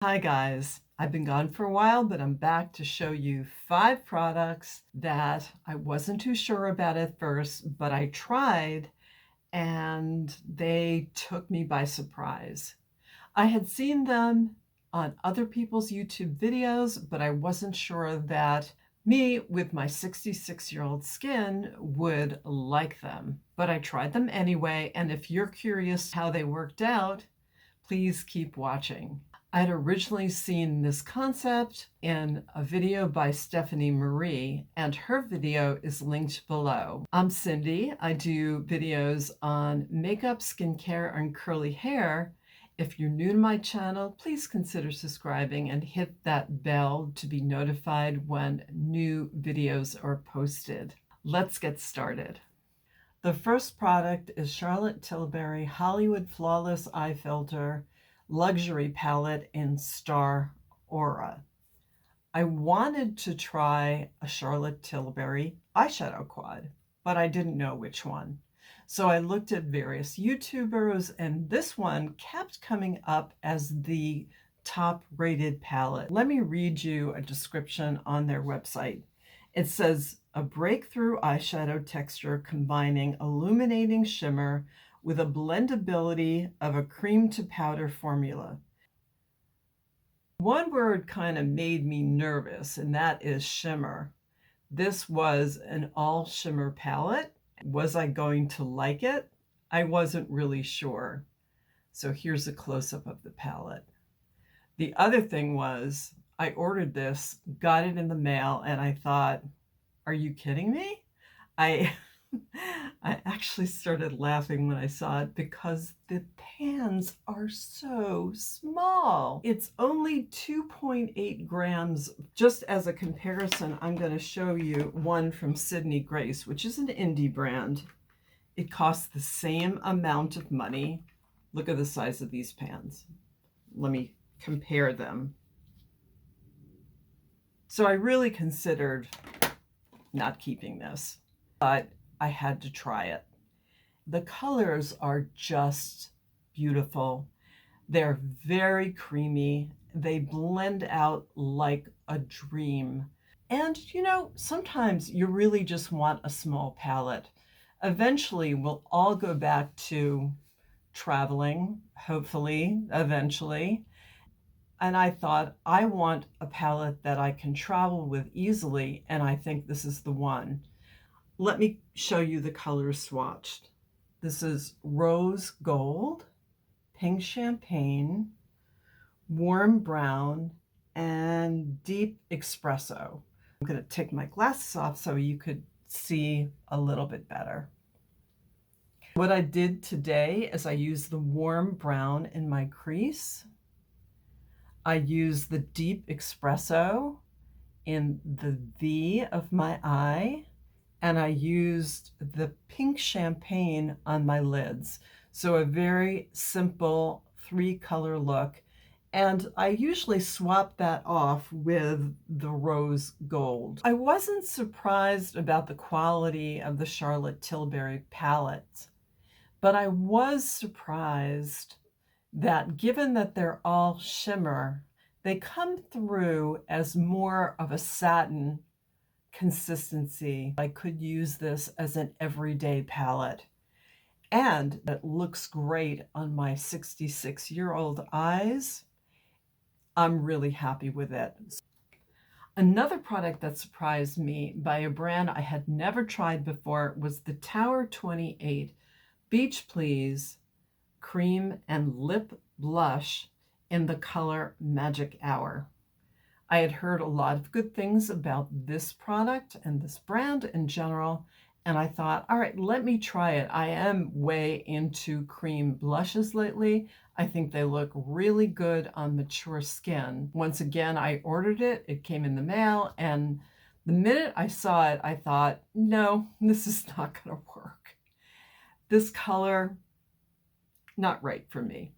Hi guys, I've been gone for a while, but I'm back to show you 5 products that I wasn't too sure about at first, but I tried and they took me by surprise. I had seen them on other people's YouTube videos, but I wasn't sure that me with my 66-year-old skin would like them. But I tried them anyway, and if you're curious how they worked out, please keep watching. I had originally seen this concept in a video by Stephanie Marie, and her video is linked below. I'm Cindy. I do videos on makeup, skincare, and curly hair. If you're new to my channel, please consider subscribing and hit that bell to be notified when new videos are posted. Let's get started. The first product is Charlotte Tilbury Hollywood Flawless Eye Filter Luxury Palette in Star Aura. I wanted to try a Charlotte Tilbury eyeshadow quad, but I didn't know which one. So I looked at various YouTubers, and this one kept coming up as the top rated palette. Let me read you a description on their website. It says, a breakthrough eyeshadow texture combining illuminating shimmer with a blendability of a cream to powder formula. One word kind of made me nervous, and that is shimmer. This was an all shimmer palette. Was I going to like it? I wasn't really sure. So here's a close-up of the palette. The other thing was, I ordered this, got it in the mail, and I thought, are you kidding me? I actually started laughing when I saw it because the pans are so small. It's only 2.8 grams. Just as a comparison, I'm going to show you one from Sydney Grace, which is an indie brand. It costs the same amount of money. Look at the size of these pans. Let me compare them. So I really considered not keeping this, but I had to try it. The colors are just beautiful. They're very creamy. They blend out like a dream. And you know, sometimes you really just want a small palette. Eventually, we'll all go back to traveling, hopefully, eventually. And I thought, I want a palette that I can travel with easily, and I think this is the one. Let me show you the colors swatched. This is rose gold, pink champagne, warm brown, and deep espresso. I'm going to take my glasses off so you could see a little bit better. What I did today is I used the warm brown in my crease. I used the deep espresso in the V of my eye, and I used the pink champagne on my lids. So a very simple 3-color look. And I usually swap that off with the rose gold. I wasn't surprised about the quality of the Charlotte Tilbury palette, but I was surprised that given that they're all shimmer, they come through as more of a satin consistency. I could use this as an everyday palette. And it looks great on my 66-year-old eyes. I'm really happy with it. Another product that surprised me by a brand I had never tried before was the Tower 28 Beach Please Cream and Lip Blush in the color Magic Hour. I had heard a lot of good things about this product and this brand in general, and I thought, all right, let me try it. I am way into cream blushes lately. I think they look really good on mature skin. Once again, I ordered it. It came in the mail, and the minute I saw it, I thought, no, this is not going to work. This color, not right for me.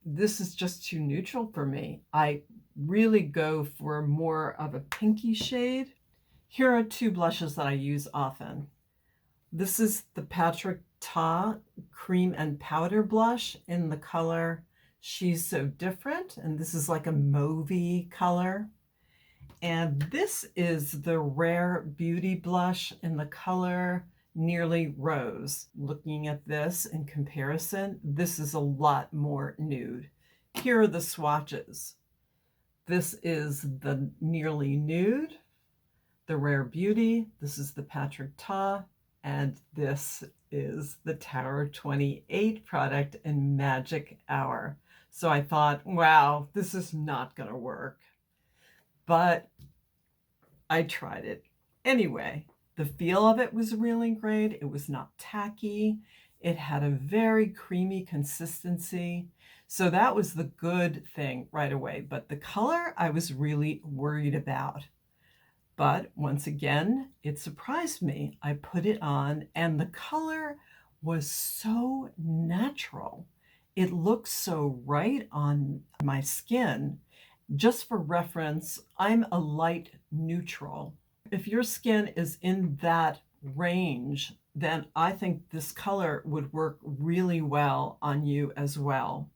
This is just too neutral for me. I really go for more of a pinky shade. Here are 2 blushes that I use often. This is the Patrick Ta Cream and Powder Blush in the color She's So Different, and this is like a mauvey color. And this is the Rare Beauty blush in the color Nearly Rose. Looking at this in comparison, this is a lot more nude. Here are the swatches. This is the Nearly Nude, the Rare Beauty. This is the Patrick Ta, and this is the Tower 28 product in Magic Hour. So I thought, wow, this is not going to work. But I tried it. Anyway, the feel of it was really great. It was not tacky. It had a very creamy consistency. So that was the good thing right away. But the color I was really worried about. But once again, it surprised me. I put it on and the color was so natural. It looked so right on my skin. Just for reference, I'm a light neutral. If your skin is in that range, then I think this color would work really well on you as well.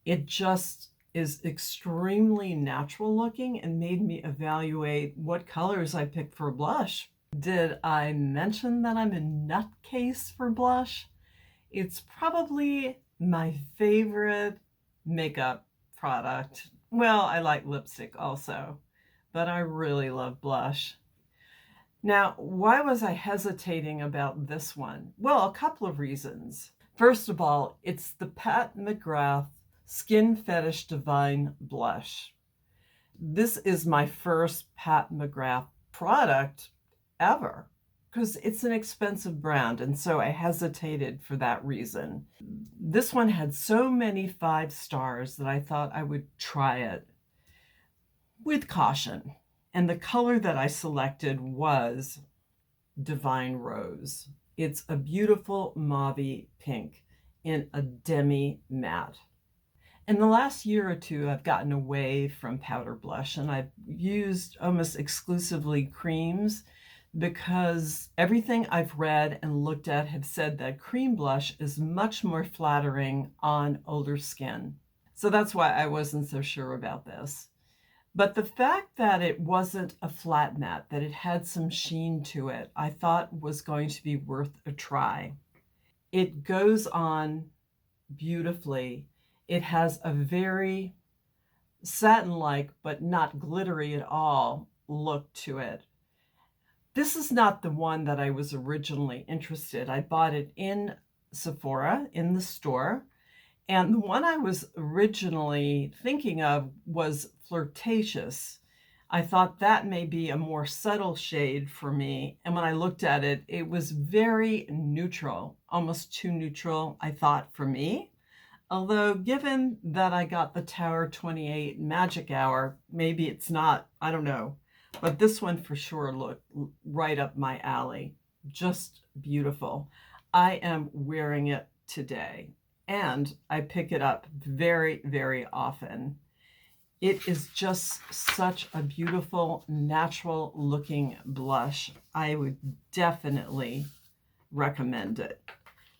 It just is extremely natural looking and made me evaluate what colors I picked for blush. Did I mention that I'm a nutcase for blush? It's probably my favorite makeup product. Well, I like lipstick also, but I really love blush. Now, why was I hesitating about this one? Well, a couple of reasons. First of all, it's the Pat McGrath Skin Fetish Divine Blush. This is my first Pat McGrath product ever because it's an expensive brand, and so I hesitated for that reason. This one had so many 5 stars that I thought I would try it with caution. And the color that I selected was Divine Rose. It's a beautiful mauve pink in a demi matte. In the last year or two, I've gotten away from powder blush and I've used almost exclusively creams because everything I've read and looked at have said that cream blush is much more flattering on older skin. So that's why I wasn't so sure about this. But the fact that it wasn't a flat matte, that it had some sheen to it, I thought was going to be worth a try. It goes on beautifully. It has a very satin-like, but not glittery at all, look to it. This is not the one that I was originally interested. I bought it in Sephora, in the store, and the one I was originally thinking of was Flirtatious. I thought that may be a more subtle shade for me, and when I looked at it, it was very neutral, almost too neutral, I thought, for me. Although, given that I got the Tower 28 Magic Hour, maybe it's not, I don't know. But this one for sure looked right up my alley. Just beautiful. I am wearing it today, and I pick it up very, very often. It is just such a beautiful, natural looking blush. I would definitely recommend it.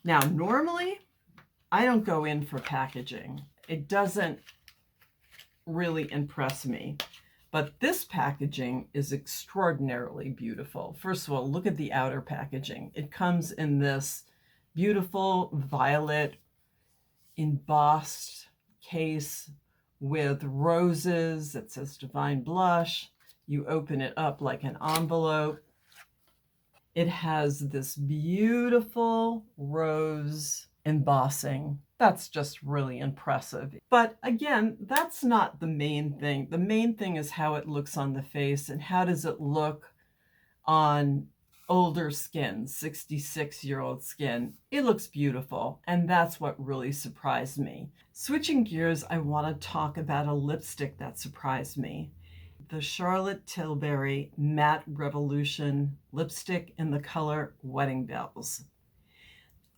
Now, normally, I don't go in for packaging. It doesn't really impress me. But this packaging is extraordinarily beautiful. First of all, look at the outer packaging. It comes in this beautiful violet embossed case with roses that says Divine Blush. You open it up like an envelope. It has this beautiful rose embossing. That's just really impressive. But again, that's not the main thing. The main thing is how it looks on the face and how does it look on older skin, 66-year-old skin. It looks beautiful, and that's what really surprised me. Switching gears, I want to talk about a lipstick that surprised me. The Charlotte Tilbury Matte Revolution lipstick in the color Wedding Bells.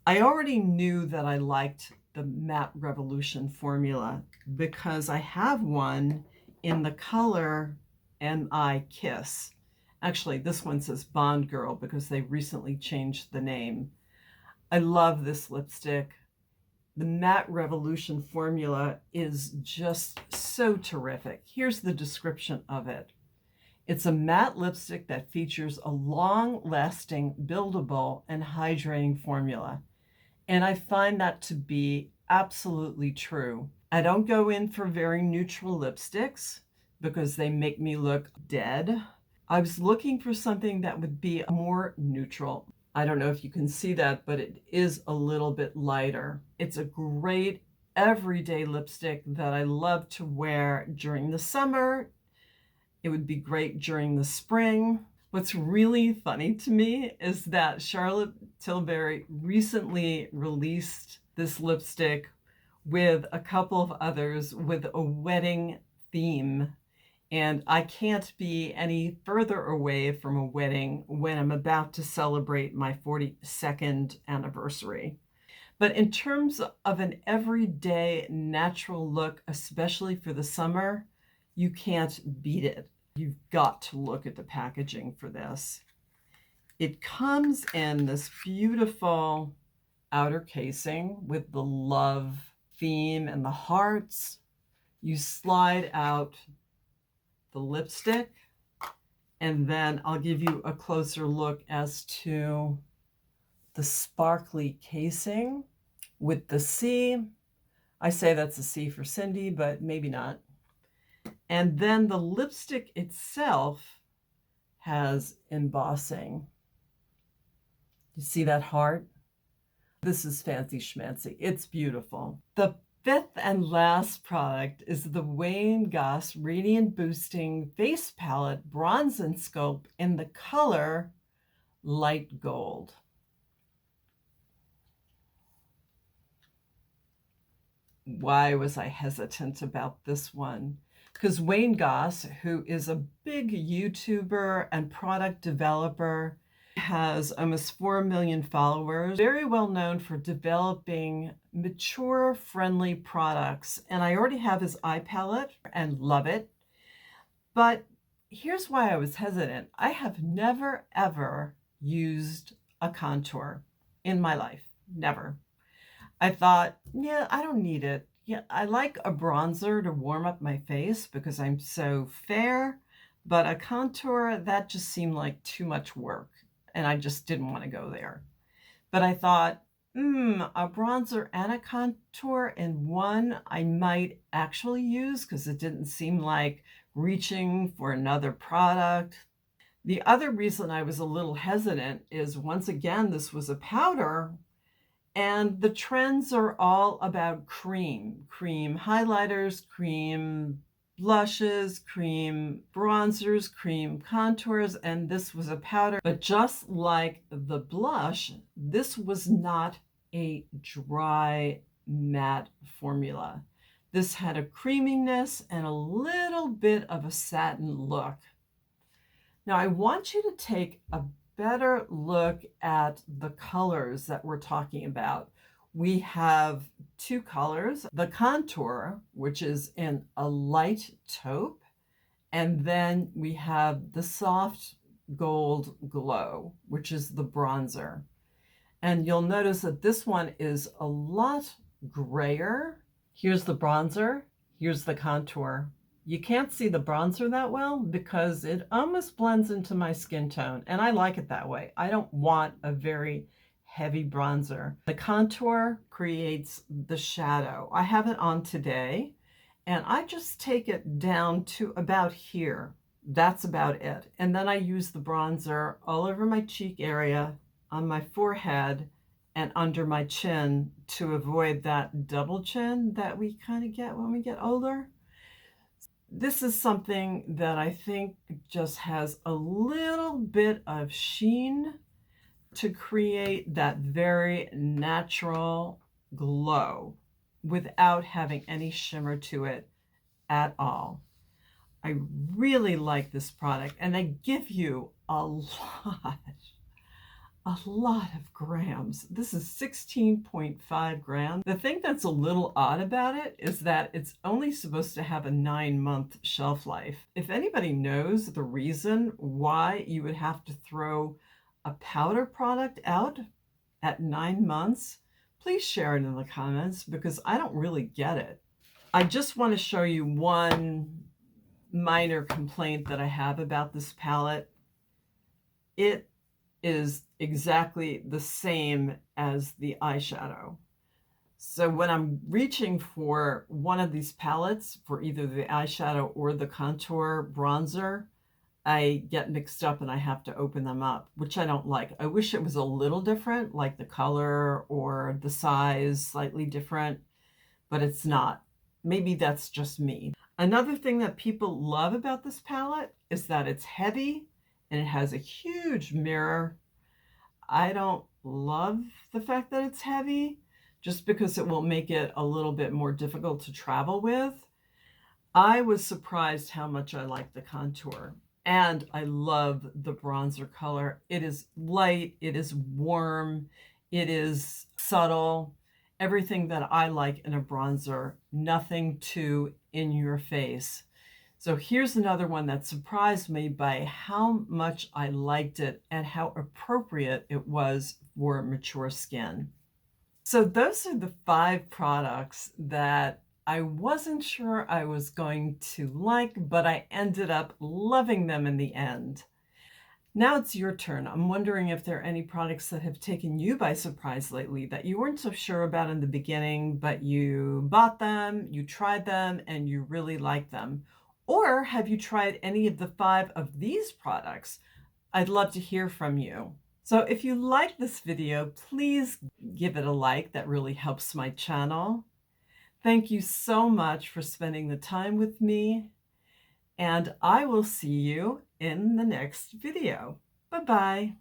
I already knew that I liked the Matte Revolution formula because I have one in the color M.I. Kiss. Actually, this one says Bond Girl because they recently changed the name. I love this lipstick. The Matte Revolution formula is just so terrific. Here's the description of it. It's a matte lipstick that features a long-lasting, buildable, and hydrating formula. And I find that to be absolutely true. I don't go in for very neutral lipsticks because they make me look dead. I was looking for something that would be more neutral. I don't know if you can see that, but it is a little bit lighter. It's a great everyday lipstick that I love to wear during the summer. It would be great during the spring. What's really funny to me is that Charlotte Tilbury recently released this lipstick with a couple of others with a wedding theme. And I can't be any further away from a wedding when I'm about to celebrate my 42nd anniversary. But in terms of an everyday natural look, especially for the summer, you can't beat it. You've got to look at the packaging for this. It comes in this beautiful outer casing with the love theme and the hearts. You slide out the lipstick, and then I'll give you a closer look as to the sparkly casing with the C. I say that's a C for Cindy, but maybe not. And then the lipstick itself has embossing. You see that heart? This is fancy schmancy. It's beautiful. The fifth and last product is the Goss Radiant Boosting Face Palette Bronze and Scope in the color Light Gold. Why was I hesitant about this one? Because Wayne Goss, who is a big YouTuber and product developer, has almost 4 million followers, very well known for developing mature, friendly products. And I already have his eye palette and love it. But here's why I was hesitant. I have never, ever used a contour in my life. Never. I thought, yeah, I don't need it. Yeah, I like a bronzer to warm up my face because I'm so fair, but a contour, that just seemed like too much work, and I just didn't want to go there. But I thought, a bronzer and a contour in one I might actually use because it didn't seem like reaching for another product. The other reason I was a little hesitant is, once again, this was a powder. And the trends are all about cream highlighters, cream blushes, cream bronzers, cream contours, and this was a powder. But just like the blush, this was not a dry matte formula. This had a creaminess and a little bit of a satin look. Now I want you to take a better look at the colors that we're talking about. We have two colors, the contour, which is in a light taupe, and then we have the soft gold glow, which is the bronzer. And you'll notice that this one is a lot grayer. Here's the bronzer, here's the contour. You can't see the bronzer that well because it almost blends into my skin tone, and I like it that way. I don't want a very heavy bronzer. The contour creates the shadow. I have it on today, and I just take it down to about here. That's about it. And then I use the bronzer all over my cheek area, on my forehead, and under my chin to avoid that double chin that we kind of get when we get older. This is something that I think just has a little bit of sheen to create that very natural glow without having any shimmer to it at all. I really like this product, and they give you a lot of grams. This is 16.5 grams. The thing that's a little odd about it is that it's only supposed to have a 9-month shelf life. If anybody knows the reason why you would have to throw a powder product out at 9 months, please share it in the comments because I don't really get it. I just want to show you one minor complaint that I have about this palette. It is exactly the same as the eyeshadow. So when I'm reaching for one of these palettes for either the eyeshadow or the contour bronzer, I get mixed up and I have to open them up, which I don't like. I wish it was a little different, like the color or the size slightly different, but it's not. Maybe that's just me. Another thing that people love about this palette is that it's heavy and it has a huge mirror. I don't love the fact that it's heavy, just because it will make it a little bit more difficult to travel with. I was surprised how much I like the contour, and I love the bronzer color. It is light, it is warm, it is subtle, everything that I like in a bronzer, nothing too in your face. So here's another one that surprised me by how much I liked it and how appropriate it was for mature skin. So those are the 5 products that I wasn't sure I was going to like, but I ended up loving them in the end. Now it's your turn. I'm wondering if there are any products that have taken you by surprise lately that you weren't so sure about in the beginning, but you bought them, you tried them, and you really liked them. Or have you tried any of the 5 of these products? I'd love to hear from you. So if you like this video, please give it a like. That really helps my channel. Thank you so much for spending the time with me, and I will see you in the next video. Bye-bye.